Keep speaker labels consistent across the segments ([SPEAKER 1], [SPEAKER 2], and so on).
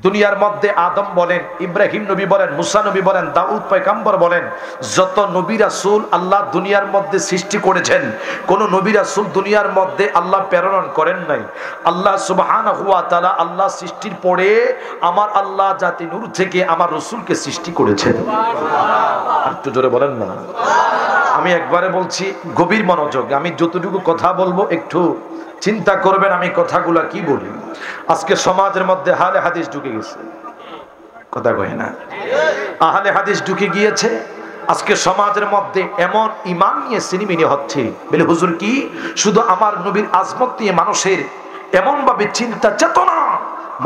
[SPEAKER 1] দুনিয়ার মধ্যে আদম বলেন, ইব্রাহিম নবী বলেন, মুসা নবী বলেন, দাউদ পয়গম্বর বলেন, যত নবী রাসূল আল্লাহ দুনিয়ার মধ্যে সৃষ্টি করেছেন, কোন নবী রাসূল দুনিয়ার মধ্যে আল্লাহ প্রেরণ করেন নাই। আল্লাহ সুবহানাহু ওয়া তাআলা আল্লাহ সৃষ্টির পরে আমার আল্লাহ জাতি নূর থেকে আমার রাসূলকে সৃষ্টি করেছেন। আর একটু জোরে বলেন না। আমি একবারে বলছি, গভীর মনোযোগ, আমি যতটুকু কথা বলবো একটু চিন্তা করবেন আমি কথাগুলা কি বলি। আজকে সমাজের মধ্যে আহলে হাদিস ঢুকে গেছে, কথা কয় না, আহলে হাদিস ঢুকে গিয়েছে। আজকে সমাজের মধ্যে এমন ঈমান নিয়ে সিনেমিনি হচ্ছে, বলে হুজুর কি শুধু আমার নবীর আজমত নিয়ে মানুষের এমন ভাবে চিন্তা চেতনা,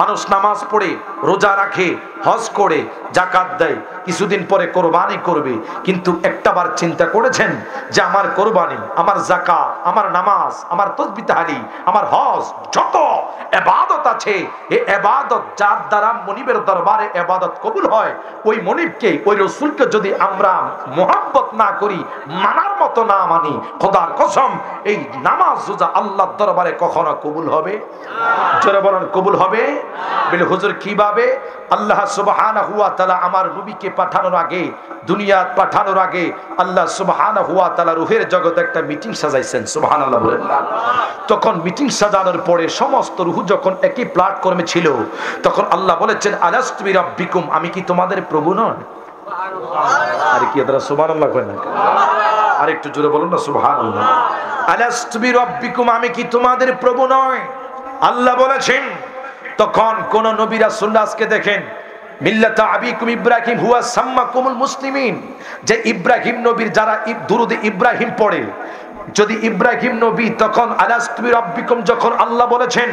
[SPEAKER 1] মানুষ নামাজ পড়ে, রোজা রাখে, হজ করে, যাকাত দেয়, কিছুদিন পরে কোরবানি করবে, কিন্তু একটাবার চিন্তা করেছেন যে আমার কোরবানি, আমার যাকাত, আমার নামাজ, আমার তাসবিহ তাহলিল, আমার হজ, যত ইবাদত আছে, এই ইবাদত যার দ্বারা মনিবের দরবারে ইবাদত কবুল হয়, ওই মনিবকে, ওই রাসূলকে যদি আমরা মুহাব্বত না করি, মানার মতো না মানি, খোদার কসম এই নামাজ রোজা আল্লাহর দরবারে কখনো কবুল হবে না। জোরে বলেন কবুল হবে? বলে হুজুর কিভাবে? আল্লাহ সুবহানাহু ওয়া তাআলা আমার নবীকে পাঠানোর আগে, দুনিয়া পাঠানোর আগে আল্লাহ সুবহানাহু ওয়া তাআলা রূহের জগতে একটা মিটিং সাজাইছেন। সুবহানাল্লাহ বলেন। তখন মিটিং সাজানোর পরে সমস্ত রূহ যখন একই প্ল্যাটফর্মে ছিল, তখন আল্লাহ বলেছেন আলাস্তু বিরাব্বিকুম, আমি কি তোমাদের প্রভু নয়? আরে কি আপনারা সুবহানাল্লাহ করেন না? আর একটু জোরে বলুন না সুবহানাল্লাহ। আলাস্তু বিরাব্বিকুম, আমি কি তোমাদের প্রভু নয়? আল্লাহ বলেছেন। তখন কোন নবী রাসূল, আজকে দেখেন মিল্লাতা আবিকুম ইব্রাহিম হুয়া সাম্মাকুমুল মুসলিমিন, যে ইব্রাহিম নবীর যারা দুরুদ ইব্রাহিম পড়ে, যদি ইব্রাহিম নবী তখন আলাস্তু বিরাব্বিকুম যখন আল্লাহ বলেছেন,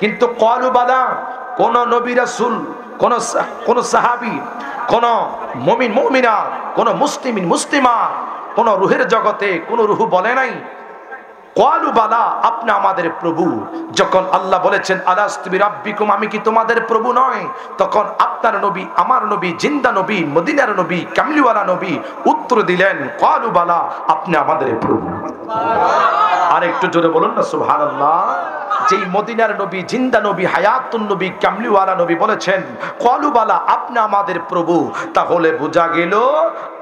[SPEAKER 1] কিন্তু ক্বালু বালা, কোন নবী রাসূল, কোন সাহাবী, কোন মুমিন মুমিনা, কোন মুসলিমিন মুসলিমা, কোন রূহের জগতে কোন রূহ বলে নাই ক্বালু বালা, আপনি আমাদের প্রভু। যখন আল্লাহ বলেছেন আলাস্তু বিরাব্বিকুম, আমি কি তোমাদের প্রভু নয়, তখন আপনার নবী, আমার নবী, জিন্দা নবী, মদিনার নবী, কামলিওয়ালা নবী উত্তর দিলেন ক্বালু বালা, আপনি আমাদের প্রভু। আর একটু জোরে বলুন না সুবহানাল্লাহ। যেই মদিনার নবী, জিন্দা নবী, হায়াতুন নবী, কামলিওয়ালা নবী বলেছেন ক্বালু বালা, আপনি আমাদের প্রভু, তাহলে বোঝা গেল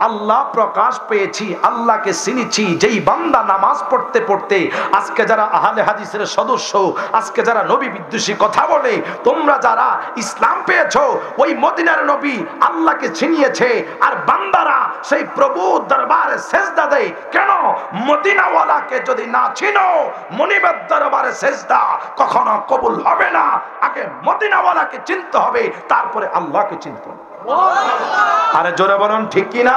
[SPEAKER 1] আল্লাহ প্রকাশ পেয়েছি, আল্লাহকে চিনেছি। যেই বান্দা নামাজ পড়তে পড়তে আজকে যারা আহলে হাদিসের সদস্য, আজকে যারা নবী বিদ্বেষী কথা বলে, তোমরা যারা ইসলাম পেয়েছো, ওই মদিনার নবী আল্লাহকে চিনিয়েছে, আর বান্দারা সেই প্রভুর দরবারে সেজদা দেয়। কেন? মদিনাওয়ালাকে যদি না চিনো, মুনিবের দরবারে সেজদা কখনো কবুল হবে না। আগে মদিনাওয়ালাকে চিনতে হবে, তারপরে আল্লাহকে চিনতে হবে। আরে জোরে বলুন ঠিক কিনা?